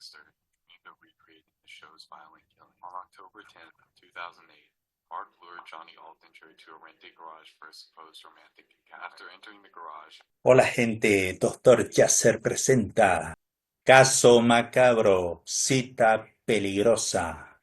Dexter, Nino recreated the show's violent killing. On October 10th, 2008, Mark lured Johnny Altinger to a rented garage for a supposed romantic encounter. After entering the garage... Hola gente, Doctor Yasser presenta Caso Macabro, Cita Peligrosa.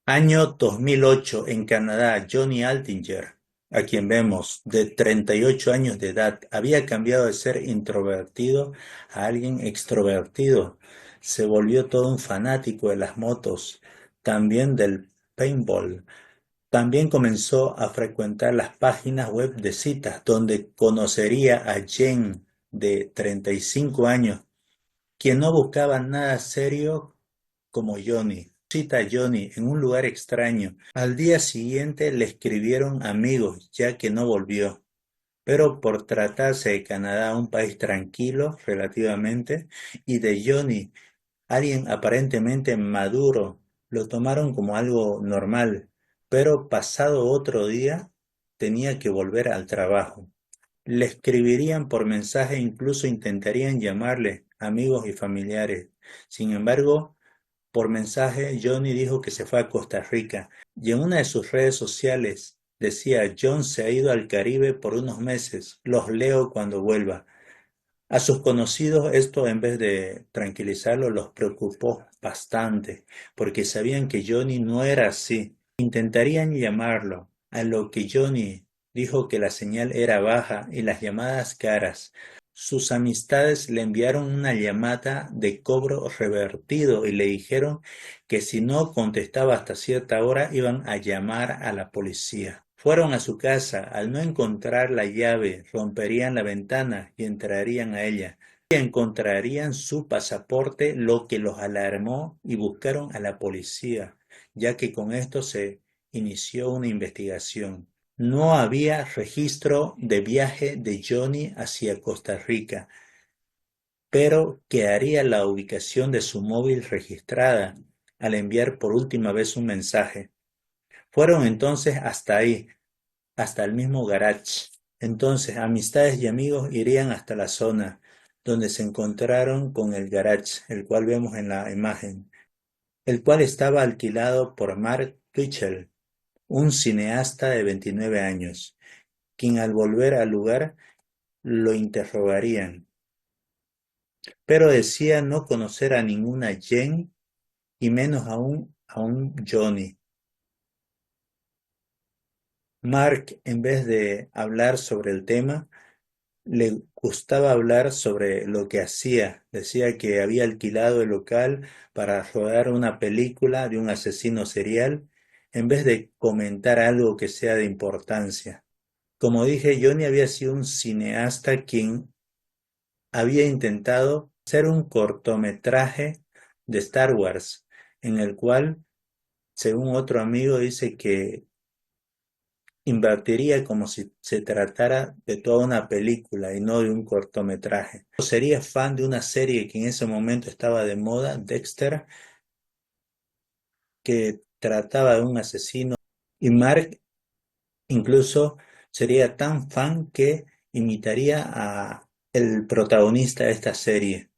Año 2008, en Canadá, Johnny Altinger, a quien vemos de 38 años de edad, había cambiado de ser introvertido a alguien extrovertido. Se volvió todo un fanático de las motos, también del paintball. También comenzó a frecuentar las páginas web de citas, donde conocería a Jen, de 35 años, quien no buscaba nada serio como Johnny. Cita a Johnny en un lugar extraño. Al día siguiente le escribieron amigos, ya que no volvió. Pero por tratarse de Canadá, un país tranquilo relativamente, y de Johnny, alguien aparentemente maduro, lo tomaron como algo normal, pero pasado otro día tenía que volver al trabajo. Le escribirían por mensaje e incluso intentarían llamarle amigos y familiares. Sin embargo, por mensaje, Johnny dijo que se fue a Costa Rica y en una de sus redes sociales decía: John se ha ido al Caribe por unos meses, los leo cuando vuelva. A sus conocidos esto, en vez de tranquilizarlos, los preocupó bastante, porque sabían que Johnny no era así. Intentarían llamarlo, a lo que Johnny dijo que la señal era baja y las llamadas caras. Sus amistades le enviaron una llamada de cobro revertido y le dijeron que si no contestaba hasta cierta hora iban a llamar a la policía. Fueron a su casa. Al no encontrar la llave, romperían la ventana y entrarían a ella. Y encontrarían su pasaporte, lo que los alarmó y buscaron a la policía, ya que con esto se inició una investigación. No había registro de viaje de Johnny hacia Costa Rica, pero quedaría la ubicación de su móvil registrada al enviar por última vez un mensaje. Fueron entonces hasta ahí, hasta el mismo garage. Entonces, amistades y amigos irían hasta la zona donde se encontraron con el garage, el cual vemos en la imagen, el cual estaba alquilado por Mark Twitchell, un cineasta de 29 años, quien al volver al lugar lo interrogarían, pero decía no conocer a ninguna Jen y menos aún a un Johnny. Mark, en vez de hablar sobre el tema, le gustaba hablar sobre lo que hacía. Decía que había alquilado el local para rodar una película de un asesino serial, en vez de comentar algo que sea de importancia. Como dije, Johnny había sido un cineasta quien había intentado hacer un cortometraje de Star Wars, en el cual, según otro amigo, dice que invertiría como si se tratara de toda una película y no de un cortometraje. Sería fan de una serie que en ese momento estaba de moda, Dexter, que trataba de un asesino, y Mark incluso sería tan fan que imitaría a el protagonista de esta serie,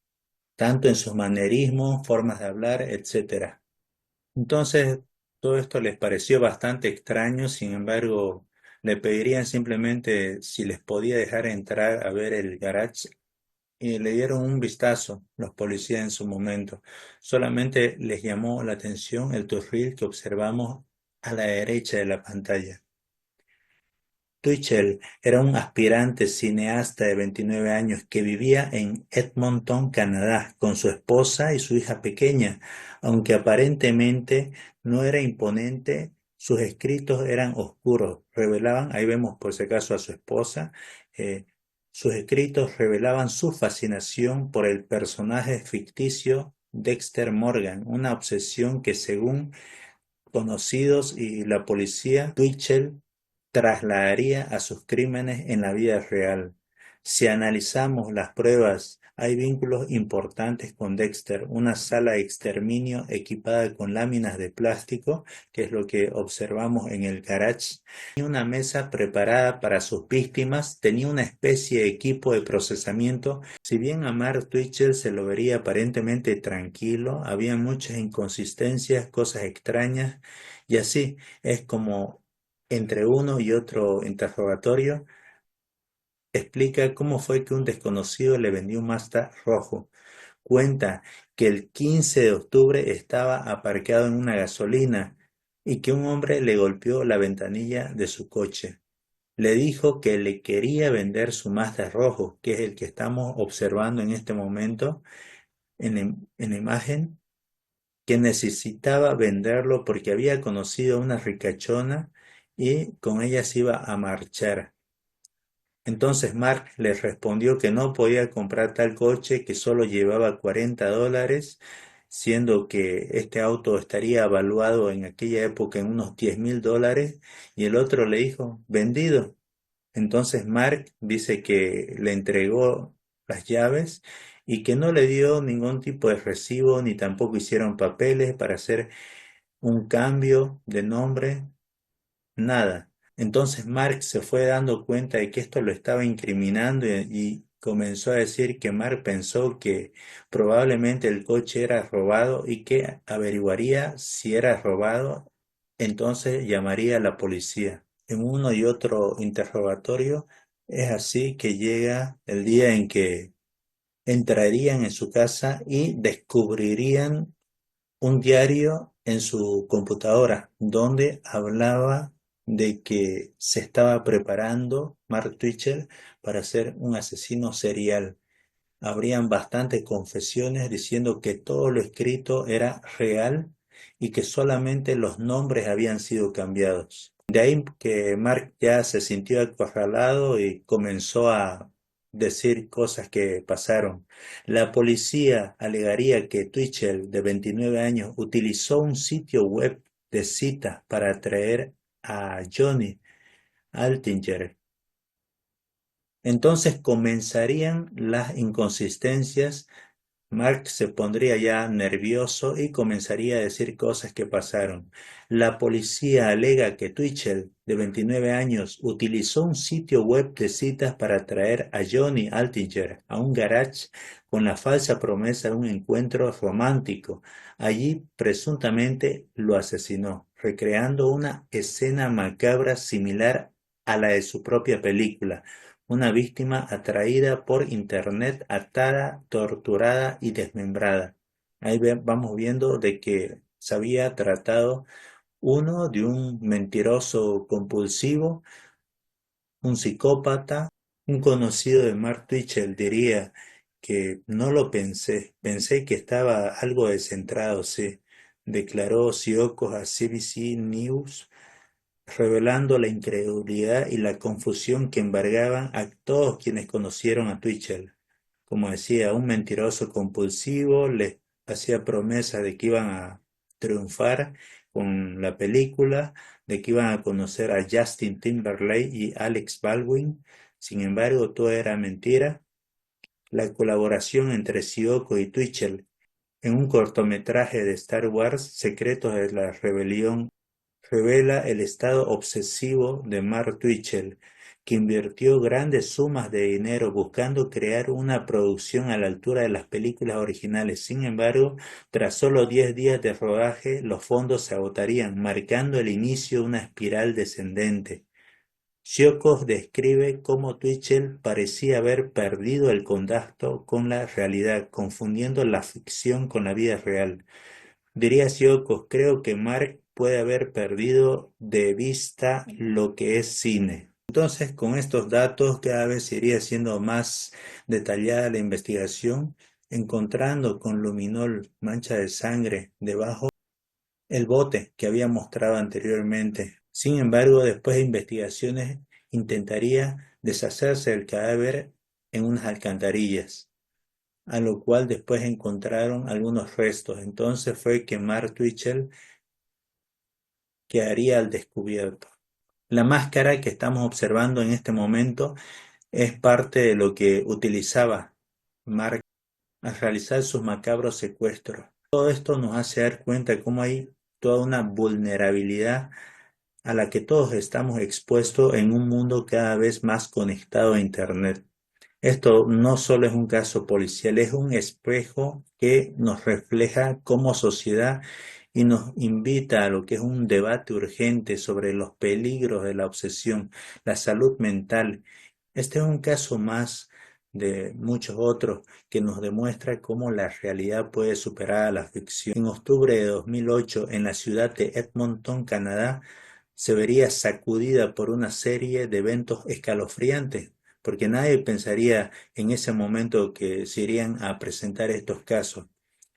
tanto en sus manerismos, formas de hablar, etcétera. Entonces, todo esto les pareció bastante extraño. Sin embargo, le pedirían simplemente si les podía dejar entrar a ver el garage y le dieron un vistazo los policías en su momento. Solamente les llamó la atención el turbil que observamos a la derecha de la pantalla. Twitchell era un aspirante cineasta de 29 años que vivía en Edmonton, Canadá, con su esposa y su hija pequeña. Aunque aparentemente no era imponente, sus escritos eran oscuros. Revelaban, ahí vemos por si acaso a su esposa, sus escritos revelaban su fascinación por el personaje ficticio Dexter Morgan, una obsesión que, según conocidos y la policía, Twitchell trasladaría a sus crímenes en la vida real. Si analizamos las pruebas hay vínculos importantes con Dexter, una sala de exterminio equipada con láminas de plástico, que es lo que observamos en el garage. Tenía una mesa preparada para sus víctimas, tenía una especie de equipo de procesamiento. Si bien a Mark Twitchell se lo vería aparentemente tranquilo, había muchas inconsistencias, cosas extrañas, y así es como entre uno y otro interrogatorio explica cómo fue que un desconocido le vendió un Mazda rojo. Cuenta que el 15 de octubre estaba aparcado en una gasolina y que un hombre le golpeó la ventanilla de su coche. Le dijo que le quería vender su Mazda rojo, que es el que estamos observando en este momento en la imagen, que necesitaba venderlo porque había conocido a una ricachona y con ella se iba a marchar. Entonces Mark le respondió que no podía comprar tal coche, que solo llevaba $40, siendo que este auto estaría evaluado en aquella época en unos $10,000, y el otro le dijo, vendido. Entonces Mark dice que le entregó las llaves y que no le dio ningún tipo de recibo ni tampoco hicieron papeles para hacer un cambio de nombre. Nada. Entonces Mark se fue dando cuenta de que esto lo estaba incriminando y comenzó a decir que Mark pensó que probablemente el coche era robado y que averiguaría si era robado, entonces llamaría a la policía. En uno y otro interrogatorio es así que llega el día en que entrarían en su casa y descubrirían un diario en su computadora donde hablaba de que se estaba preparando Mark Twitchell para ser un asesino serial. Habrían bastantes confesiones diciendo que todo lo escrito era real y que solamente los nombres habían sido cambiados. De ahí que Mark ya se sintió acorralado y comenzó a decir cosas que pasaron. La policía alegaría que Twitchell, de 29 años, utilizó un sitio web de citas para atraer a Johnny Altinger. Entonces comenzarían las inconsistencias. Mark se pondría ya nervioso y comenzaría a decir cosas que pasaron. La policía alega que Twitchell, de 29 años, utilizó un sitio web de citas para traer a Johnny Altinger a un garage con la falsa promesa de un encuentro romántico. Allí presuntamente lo asesinó, recreando una escena macabra similar a la de su propia película. Una víctima atraída por internet, atada, torturada y desmembrada. Ahí vamos viendo de que se había tratado uno de un mentiroso compulsivo, un psicópata. Un conocido de Mark Twitchell diría que no lo pensé que estaba algo descentrado, sí, declaró Siocos a CBC News, revelando la incredulidad y la confusión que embargaban a todos quienes conocieron a Twitchell. Como decía, un mentiroso compulsivo, les hacía promesas de que iban a triunfar con la película, de que iban a conocer a Justin Timberlake y Alex Baldwin. Sin embargo, todo era mentira. La colaboración entre Sioko y Twitchell en un cortometraje de Star Wars, Secretos de la Rebelión, revela el estado obsesivo de Mark Twitchell, que invirtió grandes sumas de dinero buscando crear una producción a la altura de las películas originales. Sin embargo, tras solo 10 días de rodaje, los fondos se agotarían, marcando el inicio de una espiral descendente. Siokos describe cómo Twitchell parecía haber perdido el contacto con la realidad, confundiendo la ficción con la vida real. Diría Siokos, creo que Mark puede haber perdido de vista lo que es cine. Entonces, con estos datos cada vez iría siendo más detallada la investigación, encontrando con luminol mancha de sangre debajo el bote que había mostrado anteriormente. Sin embargo, después de investigaciones, intentaría deshacerse del cadáver en unas alcantarillas, a lo cual después encontraron algunos restos. Entonces fue que Mark Twitchell quedaría al descubierto. La máscara que estamos observando en este momento es parte de lo que utilizaba Mark a realizar sus macabros secuestros. Todo esto nos hace dar cuenta cómo hay toda una vulnerabilidad a la que todos estamos expuestos en un mundo cada vez más conectado a Internet. Esto no solo es un caso policial, es un espejo que nos refleja como sociedad y nos invita a lo que es un debate urgente sobre los peligros de la obsesión, la salud mental. Este es un caso más de muchos otros que nos demuestra cómo la realidad puede superar a la ficción. En octubre de 2008, en la ciudad de Edmonton, Canadá, se vería sacudida por una serie de eventos escalofriantes, porque nadie pensaría en ese momento que se irían a presentar estos casos.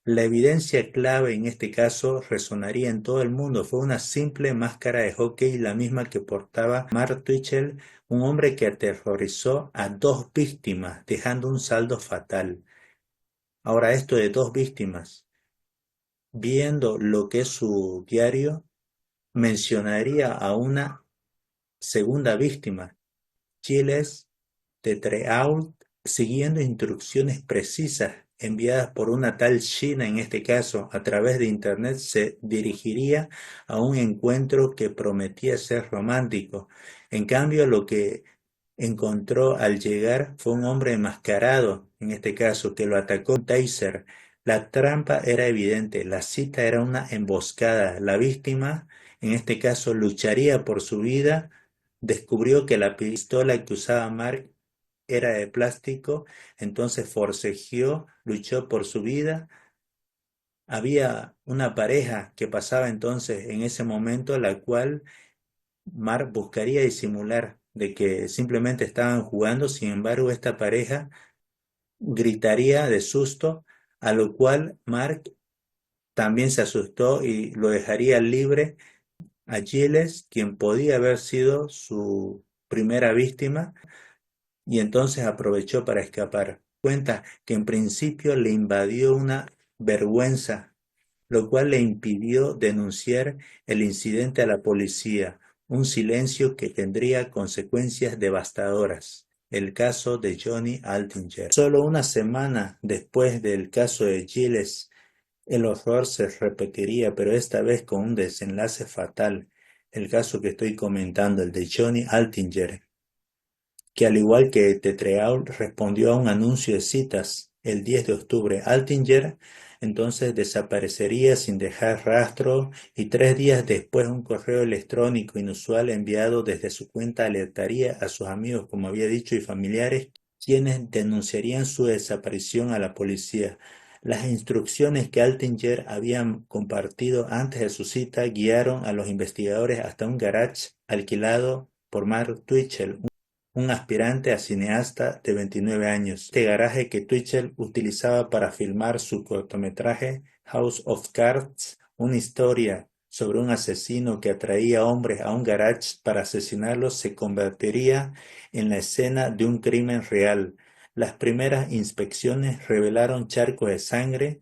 La evidencia clave en este caso resonaría en todo el mundo. Fue una simple máscara de hockey, la misma que portaba Mark Twitchell, un hombre que aterrorizó a dos víctimas, dejando un saldo fatal. Ahora, esto de dos víctimas, viendo lo que es su diario, mencionaría a una segunda víctima, Gilles de Treault, siguiendo instrucciones precisas enviadas por una tal China, en este caso a través de internet, se dirigiría a un encuentro que prometía ser romántico. En cambio, lo que encontró al llegar fue un hombre enmascarado, en este caso, que lo atacó con un taser. La trampa era evidente, la cita era una emboscada. La víctima, en este caso, lucharía por su vida. Descubrió que la pistola que usaba Mark era de plástico, entonces forcejeó, luchó por su vida. Había una pareja que pasaba entonces en ese momento, la cual Mark buscaría disimular de que simplemente estaban jugando. Sin embargo, esta pareja gritaría de susto, a lo cual Mark también se asustó y lo dejaría libre a Giles, quien podía haber sido su primera víctima, y entonces aprovechó para escapar. Cuenta que en principio le invadió una vergüenza, lo cual le impidió denunciar el incidente a la policía, un silencio que tendría consecuencias devastadoras. El caso de Johnny Altinger. Solo una semana después del caso de Giles, el horror se repetiría, pero esta vez con un desenlace fatal. El caso que estoy comentando, el de Johnny Altinger, que al igual que Tetreault respondió a un anuncio de citas el 10 de octubre. Altinger entonces desaparecería sin dejar rastro y 3 días después un correo electrónico inusual enviado desde su cuenta alertaría a sus amigos, como había dicho, y familiares, quienes denunciarían su desaparición a la policía. Las instrucciones que Altinger había compartido antes de su cita guiaron a los investigadores hasta un garage alquilado por Mark Twitchell, un aspirante a cineasta de 29 años. Este garaje que Twitchell utilizaba para filmar su cortometraje House of Cards, una historia sobre un asesino que atraía hombres a un garage para asesinarlos, se convertiría en la escena de un crimen real. Las primeras inspecciones revelaron charcos de sangre.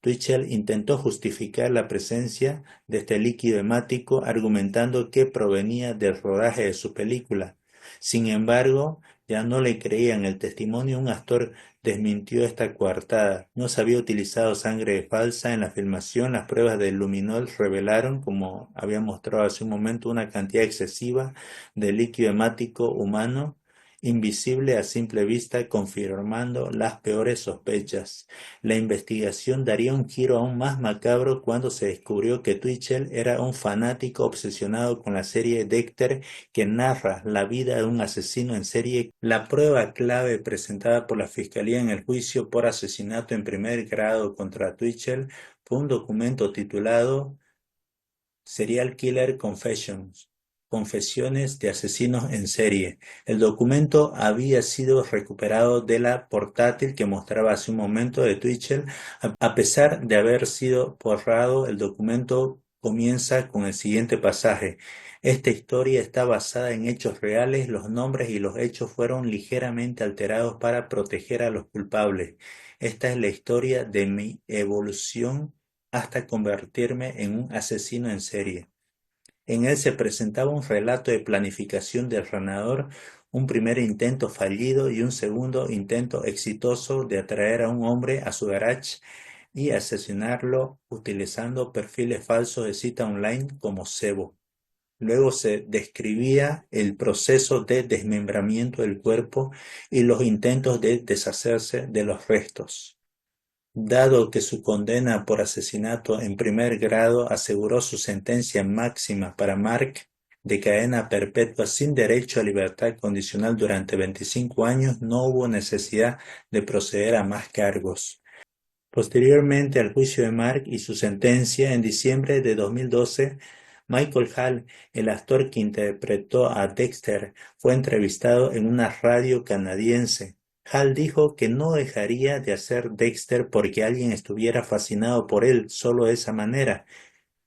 Twitchell intentó justificar la presencia de este líquido hemático argumentando que provenía del rodaje de su película. Sin embargo, ya no le creían el testimonio. Un actor desmintió esta coartada. No se había utilizado sangre falsa en la filmación. Las pruebas de luminol revelaron, como había mostrado hace un momento, una cantidad excesiva de líquido hemático humano, invisible a simple vista, confirmando las peores sospechas. La investigación daría un giro aún más macabro cuando se descubrió que Twitchell era un fanático obsesionado con la serie Dexter, que narra la vida de un asesino en serie. La prueba clave presentada por la Fiscalía en el juicio por asesinato en primer grado contra Twitchell fue un documento titulado Serial Killer Confessions, Confesiones de asesinos en serie. El documento había sido recuperado de la portátil que mostraba hace un momento de Twitchell. A pesar de haber sido borrado, el documento comienza con el siguiente pasaje. Esta historia está basada en hechos reales. Los nombres y los hechos fueron ligeramente alterados para proteger a los culpables. Esta es la historia de mi evolución hasta convertirme en un asesino en serie. En él se presentaba un relato de planificación del ganador, un primer intento fallido y un segundo intento exitoso de atraer a un hombre a su garage y asesinarlo utilizando perfiles falsos de cita online como cebo. Luego se describía el proceso de desmembramiento del cuerpo y los intentos de deshacerse de los restos. Dado que su condena por asesinato en primer grado aseguró su sentencia máxima para Mark de cadena perpetua sin derecho a libertad condicional durante 25 años, no hubo necesidad de proceder a más cargos. Posteriormente al juicio de Mark y su sentencia, en diciembre de 2012, Michael Hall, el actor que interpretó a Dexter, fue entrevistado en una radio canadiense. Hall dijo que no dejaría de hacer Dexter porque alguien estuviera fascinado por él solo de esa manera.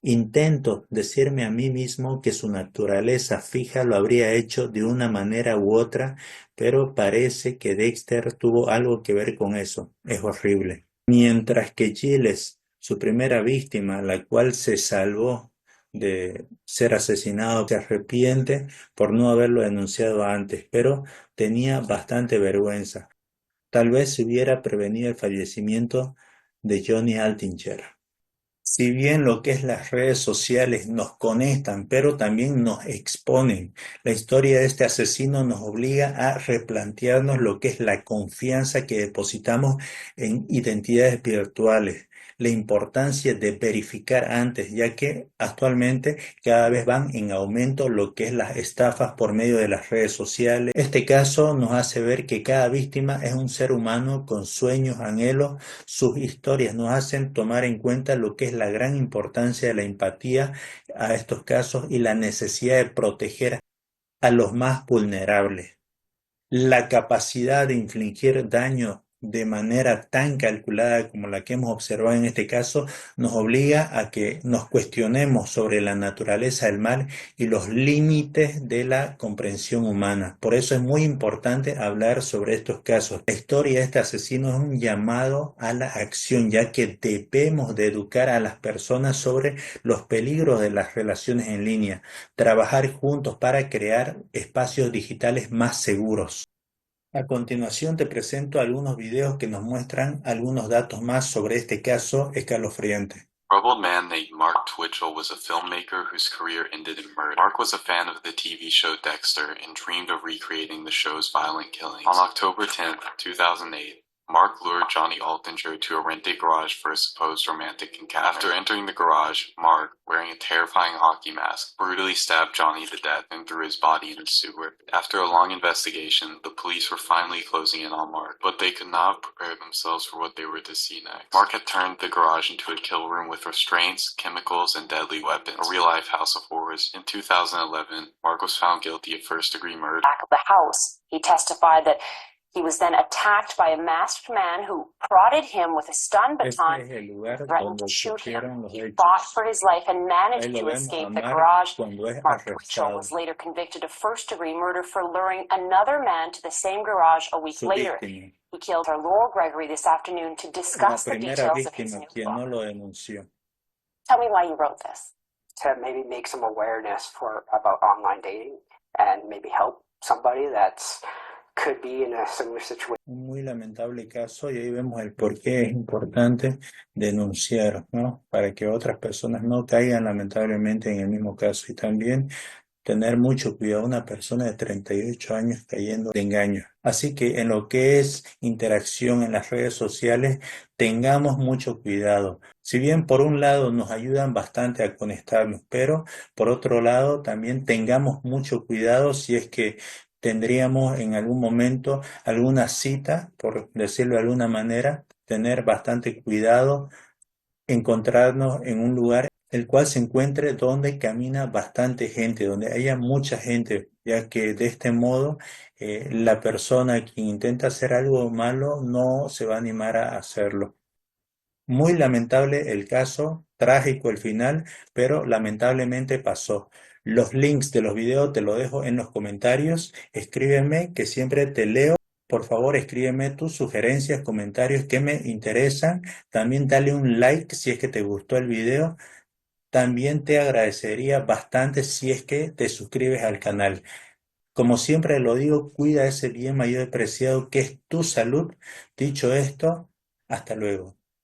Intento decirme a mí mismo que su naturaleza fija lo habría hecho de una manera u otra, pero parece que Dexter tuvo algo que ver con eso. Es horrible. Mientras que Giles, su primera víctima, la cual se salvó de ser asesinado, se arrepiente por no haberlo denunciado antes, pero tenía bastante vergüenza. Tal vez se hubiera prevenido el fallecimiento de Johnny Altinger. Si bien lo que es las redes sociales nos conectan, pero también nos exponen, la historia de este asesino nos obliga a replantearnos lo que es la confianza que depositamos en identidades virtuales, la importancia de verificar antes, ya que actualmente cada vez van en aumento lo que es las estafas por medio de las redes sociales. Este caso nos hace ver que cada víctima es un ser humano con sueños, anhelos. Sus historias nos hacen tomar en cuenta lo que es la gran importancia de la empatía a estos casos y la necesidad de proteger a los más vulnerables. La capacidad de infligir daño de manera tan calculada como la que hemos observado en este caso nos obliga a que nos cuestionemos sobre la naturaleza del mal y los límites de la comprensión humana. Por eso es muy importante hablar sobre estos casos. La historia de este asesino es un llamado a la acción, ya que debemos de educar a las personas sobre los peligros de las relaciones en línea, trabajar juntos para crear espacios digitales más seguros. A continuación te presento algunos videos que nos muestran algunos datos más sobre este caso escalofriante. A troubled man named Mark Twitchell was a filmmaker whose career ended in murder. Mark was a fan of the TV show Dexter and dreamed of recreating the show's violent killings. On October 10, 2008, Mark lured Johnny Altinger to a rented garage for a supposed romantic encounter. After entering the garage, Mark, wearing a terrifying hockey mask, brutally stabbed Johnny to death and threw his body in a sewer. After a long investigation, the police were finally closing in on Mark, but they could not prepare themselves for what they were to see next. Mark had turned the garage into a kill room with restraints, chemicals, and deadly weapons, a real-life house of horrors. In 2011, Mark was found guilty of first-degree murder. Back of the house, he testified that he was then attacked by a masked man who prodded him with a stun baton, Este es el lugar threatened donde to shoot ocurrieron him. los He hechos. fought for his life and Ahí managed lo to vemos a escape the Mark garage. cuando es Mark Twitchell arrestado. was later convicted of first-degree murder for luring another man to the same garage a week Su later. víctima, He killed her Laurel Gregory this afternoon to la discuss the primera details of his víctima, new quien book. no lo denunció. Tell me why you wrote this. To maybe make some awareness about online dating and maybe help somebody that's could be in a similar situation. Un muy lamentable caso y ahí vemos el por qué es importante denunciar, ¿no? Para que otras personas no caigan lamentablemente en el mismo caso y también tener mucho cuidado una persona de 38 años cayendo de engaño. Así que en lo que es interacción en las redes sociales, tengamos mucho cuidado. Si bien por un lado nos ayudan bastante a conectarnos, pero por otro lado también tengamos mucho cuidado si es que tendríamos en algún momento alguna cita, por decirlo de alguna manera, tener bastante cuidado, encontrarnos en un lugar el cual se encuentre donde camina bastante gente, donde haya mucha gente, ya que de este modo la persona que intenta hacer algo malo no se va a animar a hacerlo. Muy lamentable el caso, trágico el final, pero lamentablemente pasó. Los links de los videos te los dejo en los comentarios. Escríbeme que siempre te leo. Por favor, escríbeme tus sugerencias, comentarios que me interesan. También dale un like si es que te gustó el video. También te agradecería bastante si es que te suscribes al canal. Como siempre lo digo, cuida ese bien mayor y preciado que es tu salud. Dicho esto, hasta luego.